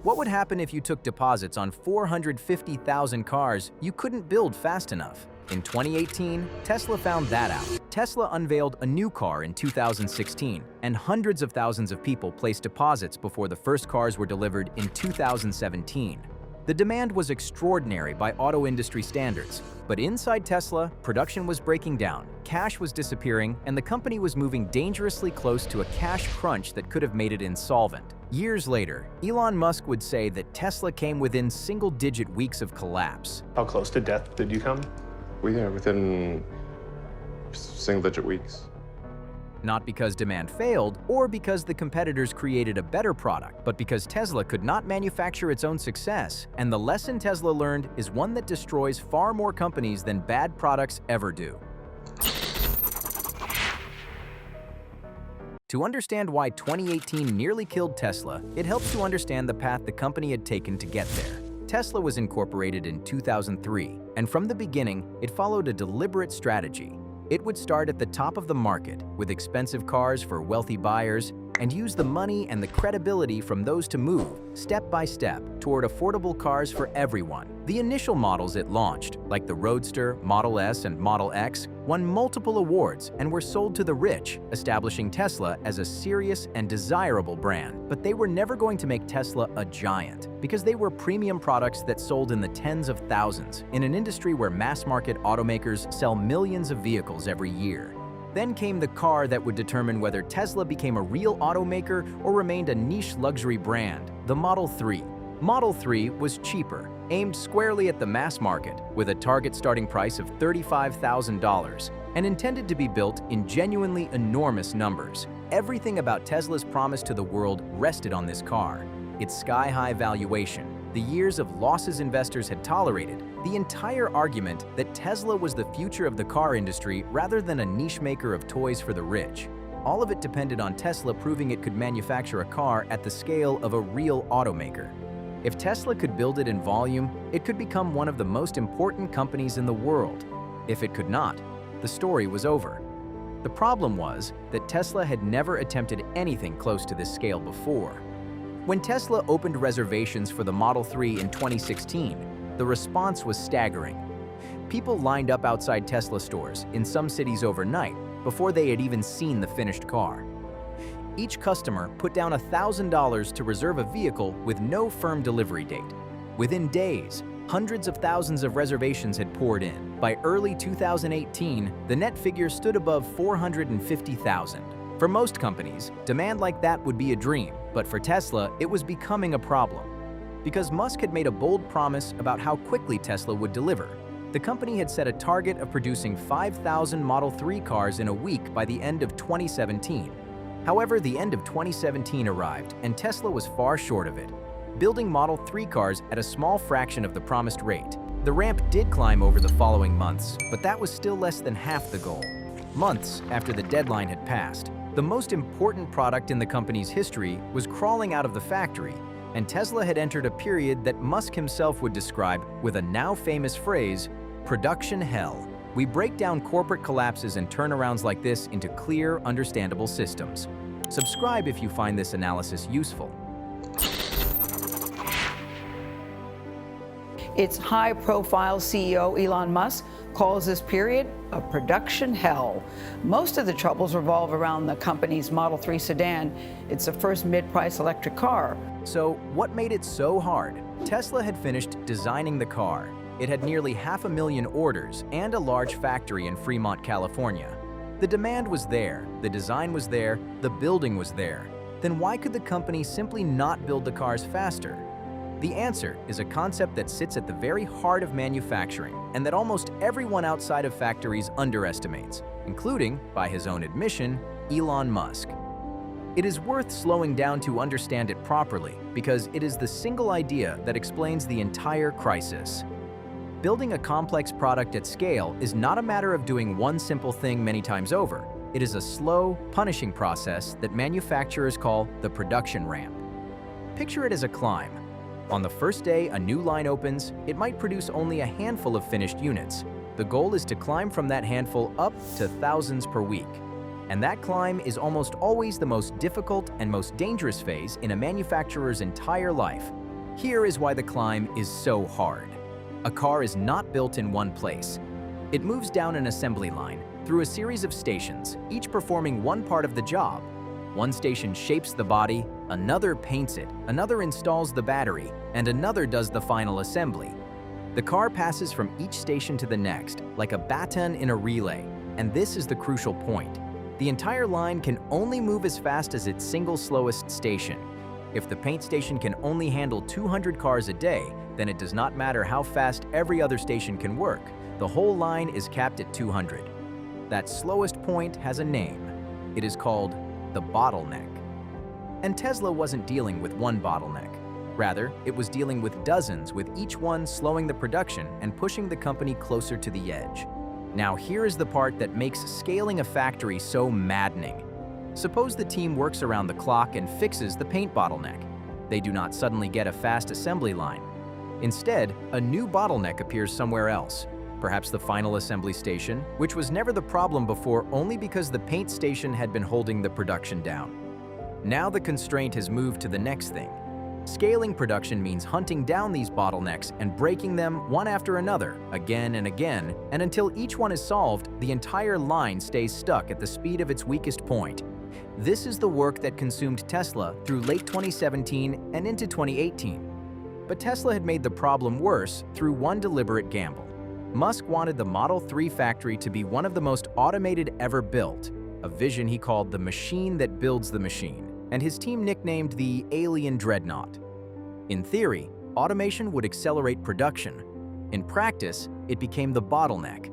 What would happen if you took deposits on 450,000 cars you couldn't build fast enough? In 2018, Tesla found that out. Tesla unveiled a new car in 2016, and hundreds of thousands of people placed deposits before the first cars were delivered in 2017. The demand was extraordinary by auto industry standards, but inside Tesla, production was breaking down, cash was disappearing, and the company was moving dangerously close to a cash crunch that could have made it insolvent. Years later, Elon Musk would say that Tesla came within single-digit weeks of collapse. How close to death did you come? Within single-digit weeks. Not because demand failed or because the competitors created a better product, but because Tesla could not manufacture its own success. And the lesson Tesla learned is one that destroys far more companies than bad products ever do. To understand why 2018 nearly killed Tesla, it helps to understand the path the company had taken to get there. Tesla was incorporated in 2003, and from the beginning, it followed a deliberate strategy. It would start at the top of the market with expensive cars for wealthy buyers and use the money and the credibility from those to move, step by step, toward affordable cars for everyone. The initial models it launched, like the Roadster, Model S, and Model X, won multiple awards and were sold to the rich, establishing Tesla as a serious and desirable brand. But they were never going to make Tesla a giant, because they were premium products that sold in the tens of thousands, in an industry where mass-market automakers sell millions of vehicles every year. Then came the car that would determine whether Tesla became a real automaker or remained a niche luxury brand, the Model 3. Model 3 was cheaper, aimed squarely at the mass market, with a target starting price of $35,000, and intended to be built in genuinely enormous numbers. Everything about Tesla's promise to the world rested on this car. Its sky-high valuation, the years of losses investors had tolerated, the entire argument that Tesla was the future of the car industry rather than a niche maker of toys for the rich. All of it depended on Tesla proving it could manufacture a car at the scale of a real automaker. If Tesla could build it in volume, it could become one of the most important companies in the world. If it could not, the story was over. The problem was that Tesla had never attempted anything close to this scale before. When Tesla opened reservations for the Model 3 in 2016, the response was staggering. People lined up outside Tesla stores in some cities overnight before they had even seen the finished car. Each customer put down $1,000 to reserve a vehicle with no firm delivery date. Within days, hundreds of thousands of reservations had poured in. By early 2018, the net figure stood above 450,000. For most companies, demand like that would be a dream, but for Tesla, it was becoming a problem. Because Musk had made a bold promise about how quickly Tesla would deliver. The company had set a target of producing 5,000 Model 3 cars in a week by the end of 2017. However, the end of 2017 arrived, and Tesla was far short of it, building Model 3 cars at a small fraction of the promised rate. The ramp did climb over the following months, but that was still less than half the goal. Months after the deadline had passed, the most important product in the company's history was crawling out of the factory, and Tesla had entered a period that Musk himself would describe with a now famous phrase, production hell. We break down corporate collapses and turnarounds like this into clear, understandable systems. Subscribe if you find this analysis useful. Its high-profile CEO, Elon Musk, calls this period a production hell. Most of the troubles revolve around the company's Model 3 sedan. It's the first mid-price electric car. So, what made it so hard? Tesla had finished designing the car. It had nearly 500,000 orders and a large factory in Fremont, California. The demand was there, the design was there, the building was there. Then why could the company simply not build the cars faster? The answer is a concept that sits at the very heart of manufacturing and that almost everyone outside of factories underestimates, including, by his own admission, Elon Musk. It is worth slowing down to understand it properly because it is the single idea that explains the entire crisis. Building a complex product at scale is not a matter of doing one simple thing many times over. It is a slow, punishing process that manufacturers call the production ramp. Picture it as a climb. On the first day a new line opens, it might produce only a handful of finished units. The goal is to climb from that handful up to thousands per week. And that climb is almost always the most difficult and most dangerous phase in a manufacturer's entire life. Here is why the climb is so hard. A car is not built in one place. It moves down an assembly line through a series of stations, each performing one part of the job. One station shapes the body, another paints it, another installs the battery, and another does the final assembly. The car passes from each station to the next, like a baton in a relay, and this is the crucial point. The entire line can only move as fast as its single slowest station. If the paint station can only handle 200 cars a day, then it does not matter how fast every other station can work. The whole line is capped at 200. That slowest point has a name. It is called the bottleneck. And Tesla wasn't dealing with one bottleneck. Rather, it was dealing with dozens, with each one slowing the production and pushing the company closer to the edge. Now here is the part that makes scaling a factory so maddening. Suppose the team works around the clock and fixes the paint bottleneck. They do not suddenly get a fast assembly line. Instead, a new bottleneck appears somewhere else. Perhaps the final assembly station, which was never the problem before only because the paint station had been holding the production down. Now the constraint has moved to the next thing. Scaling production means hunting down these bottlenecks and breaking them one after another, again and again, and until each one is solved, the entire line stays stuck at the speed of its weakest point. This is the work that consumed Tesla through late 2017 and into 2018. But Tesla had made the problem worse through one deliberate gamble. Musk wanted the Model 3 factory to be one of the most automated ever built, a vision he called the machine that builds the machine, and his team nicknamed the Alien Dreadnought. In theory, automation would accelerate production. In practice, it became the bottleneck.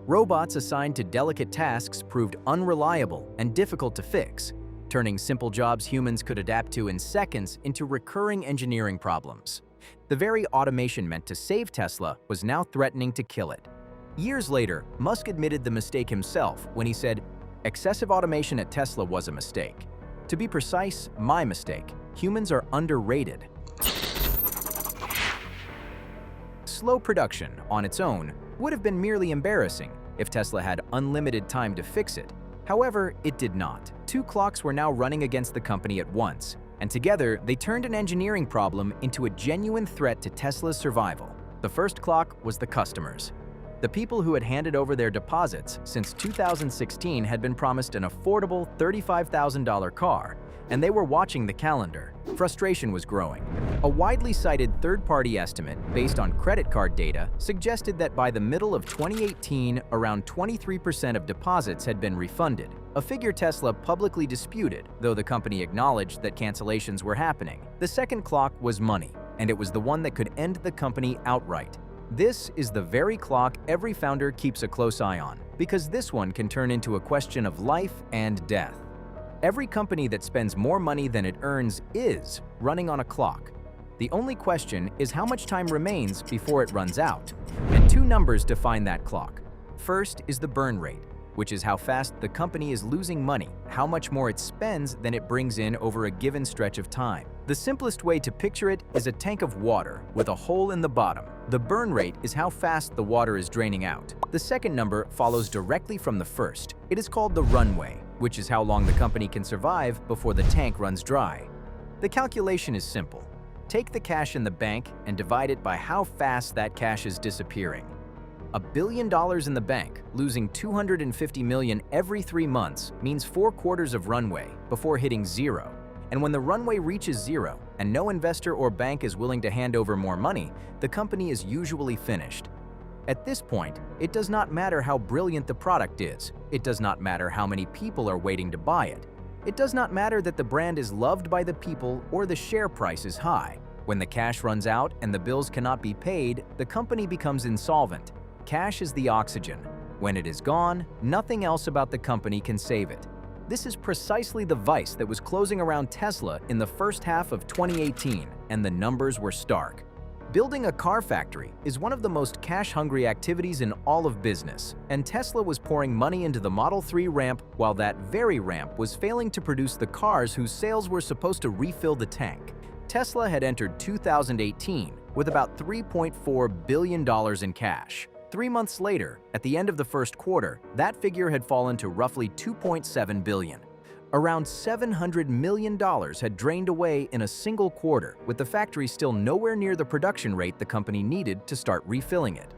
Robots assigned to delicate tasks proved unreliable and difficult to fix, turning simple jobs humans could adapt to in seconds into recurring engineering problems. The very automation meant to save Tesla was now threatening to kill it. Years later, Musk admitted the mistake himself when he said, "Excessive automation at Tesla was a mistake. To be precise, my mistake. Humans are underrated." Slow production, on its own, would have been merely embarrassing if Tesla had unlimited time to fix it. However, it did not. Two clocks were now running against the company at once, and together they turned an engineering problem into a genuine threat to Tesla's survival. The first clock was the customers. The people who had handed over their deposits since 2016 had been promised an affordable $35,000 car, and they were watching the calendar. Frustration was growing. A widely cited third-party estimate based on credit card data suggested that by the middle of 2018, around 23% of deposits had been refunded, a figure Tesla publicly disputed, though the company acknowledged that cancellations were happening. The second clock was money, and it was the one that could end the company outright. This is the very clock every founder keeps a close eye on, because this one can turn into a question of life and death. Every company that spends more money than it earns is running on a clock. The only question is how much time remains before it runs out. And two numbers define that clock. First is the burn rate, which is how fast the company is losing money, how much more it spends than it brings in over a given stretch of time. The simplest way to picture it is a tank of water with a hole in the bottom. The burn rate is how fast the water is draining out. The second number follows directly from the first. It is called the runway, which is how long the company can survive before the tank runs dry. The calculation is simple. Take the cash in the bank and divide it by how fast that cash is disappearing. $1 billion in the bank, losing $250 million every 3 months means 4 quarters of runway before hitting zero. And when the runway reaches zero and no investor or bank is willing to hand over more money, the company is usually finished. At this point, it does not matter how brilliant the product is. It does not matter how many people are waiting to buy it. It does not matter that the brand is loved by the people or the share price is high. When the cash runs out and the bills cannot be paid, the company becomes insolvent. Cash is the oxygen. When it is gone, nothing else about the company can save it. This is precisely the vice that was closing around Tesla in the first half of 2018, and the numbers were stark. Building a car factory is one of the most cash-hungry activities in all of business, and Tesla was pouring money into the Model 3 ramp while that very ramp was failing to produce the cars whose sales were supposed to refill the tank. Tesla had entered 2018 with about $3.4 billion in cash. 3 months later, at the end of the first quarter, that figure had fallen to roughly $2.7 billion. Around $700 million had drained away in a single quarter, with the factory still nowhere near the production rate the company needed to start refilling it.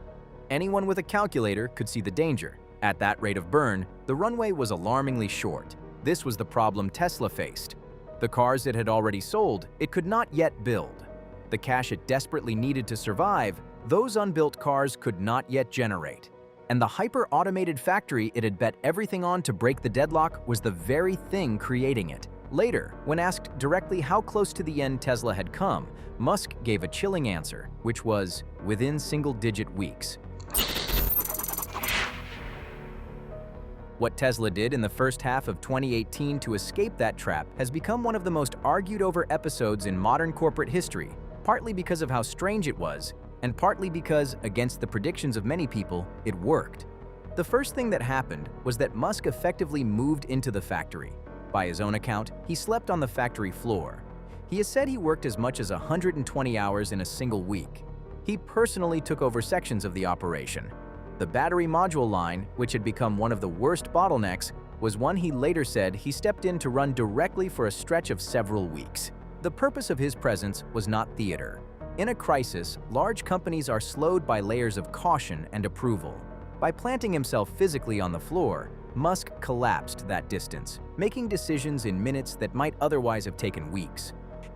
Anyone with a calculator could see the danger. At that rate of burn, the runway was alarmingly short. This was the problem Tesla faced. The cars it had already sold, it could not yet build. The cash it desperately needed to survive, those unbuilt cars could not yet generate. And the hyper-automated factory it had bet everything on to break the deadlock was the very thing creating it. Later, when asked directly how close to the end Tesla had come, Musk gave a chilling answer, which was within single-digit weeks. What Tesla did in the first half of 2018 to escape that trap has become one of the most argued-over episodes in modern corporate history, partly because of how strange it was, and partly because, against the predictions of many people, it worked. The first thing that happened was that Musk effectively moved into the factory. By his own account, he slept on the factory floor. He has said he worked as much as 120 hours in a single week. He personally took over sections of the operation. The battery module line, which had become one of the worst bottlenecks, was one he later said he stepped in to run directly for a stretch of several weeks. The purpose of his presence was not theater. In a crisis, large companies are slowed by layers of caution and approval. By planting himself physically on the floor, Musk collapsed that distance, making decisions in minutes that might otherwise have taken weeks.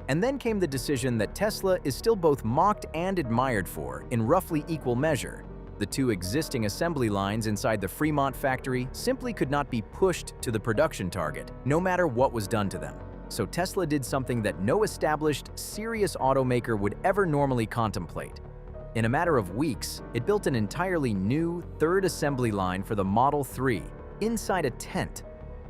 And then came the decision that Tesla is still both mocked and admired for in roughly equal measure. The two existing assembly lines inside the Fremont factory simply could not be pushed to the production target, no matter what was done to them. So Tesla did something that no established, serious automaker would ever normally contemplate. In a matter of weeks, it built an entirely new third assembly line for the Model 3, inside a tent.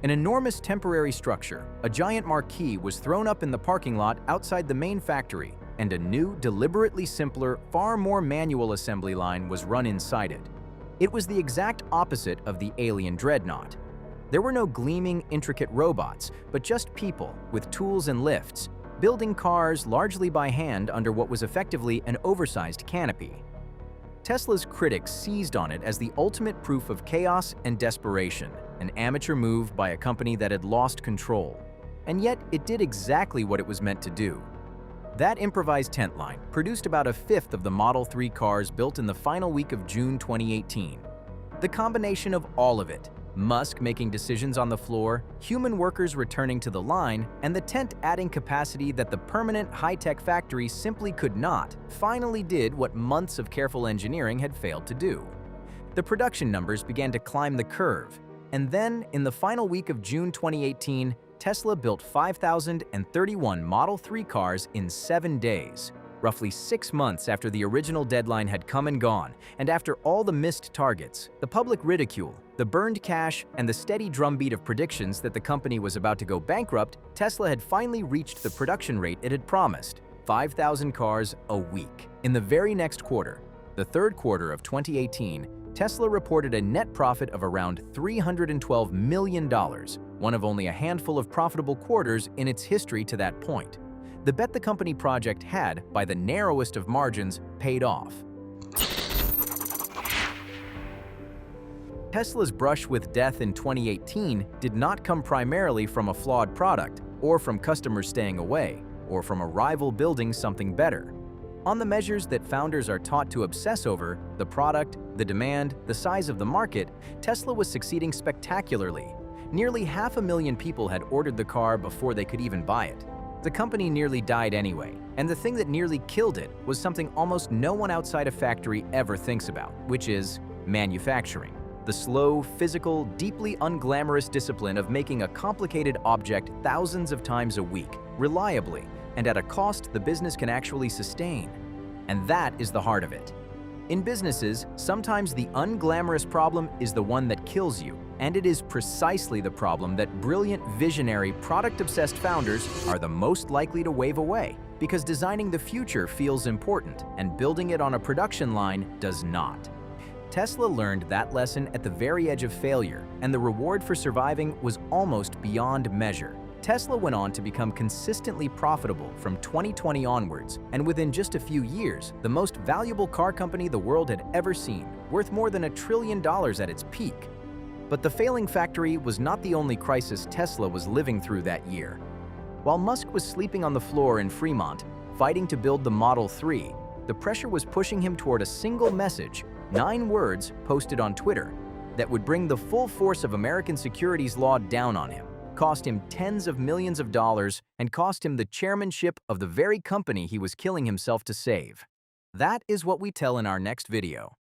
An enormous temporary structure, a giant marquee, was thrown up in the parking lot outside the main factory, and a new, deliberately simpler, far more manual assembly line was run inside it. It was the exact opposite of the alien dreadnought. There were no gleaming, intricate robots, but just people with tools and lifts, building cars largely by hand under what was effectively an oversized canopy. Tesla's critics seized on it as the ultimate proof of chaos and desperation, an amateur move by a company that had lost control. And yet, it did exactly what it was meant to do. That improvised tent line produced about a fifth of the Model 3 cars built in the final week of June 2018. The combination of all of it, Musk making decisions on the floor, human workers returning to the line, and the tent adding capacity that the permanent high-tech factory simply could not, finally did what months of careful engineering had failed to do. The production numbers began to climb the curve, and then, in the final week of June 2018, Tesla built 5,031 Model 3 cars in 7 days, roughly 6 months after the original deadline had come and gone, and after all the missed targets, the public ridicule, the burned cash, and the steady drumbeat of predictions that the company was about to go bankrupt, Tesla had finally reached the production rate it had promised, 5,000 cars a week. In the very next quarter, the third quarter of 2018, Tesla reported a net profit of around $312 million, one of only a handful of profitable quarters in its history to that point. The bet the company project had, by the narrowest of margins, paid off. Tesla's brush with death in 2018 did not come primarily from a flawed product, or from customers staying away, or from a rival building something better. On the measures that founders are taught to obsess over, the product, the demand, the size of the market, Tesla was succeeding spectacularly. Nearly 500,000 people had ordered the car before they could even buy it. The company nearly died anyway, and the thing that nearly killed it was something almost no one outside a factory ever thinks about, which is manufacturing. The slow, physical, deeply unglamorous discipline of making a complicated object thousands of times a week, reliably, and at a cost the business can actually sustain. And that is the heart of it. In businesses, sometimes the unglamorous problem is the one that kills you, and it is precisely the problem that brilliant, visionary, product-obsessed founders are the most likely to wave away, because designing the future feels important, and building it on a production line does not. Tesla learned that lesson at the very edge of failure, and the reward for surviving was almost beyond measure. Tesla went on to become consistently profitable from 2020 onwards, and within just a few years, the most valuable car company the world had ever seen, worth more than $1 trillion at its peak. But the failing factory was not the only crisis Tesla was living through that year. While Musk was sleeping on the floor in Fremont, fighting to build the Model 3, the pressure was pushing him toward a single message, 9 words posted on Twitter, that would bring the full force of American securities law down on him, cost him tens of millions of dollars, and cost him the chairmanship of the very company he was killing himself to save. That is what we tell in our next video.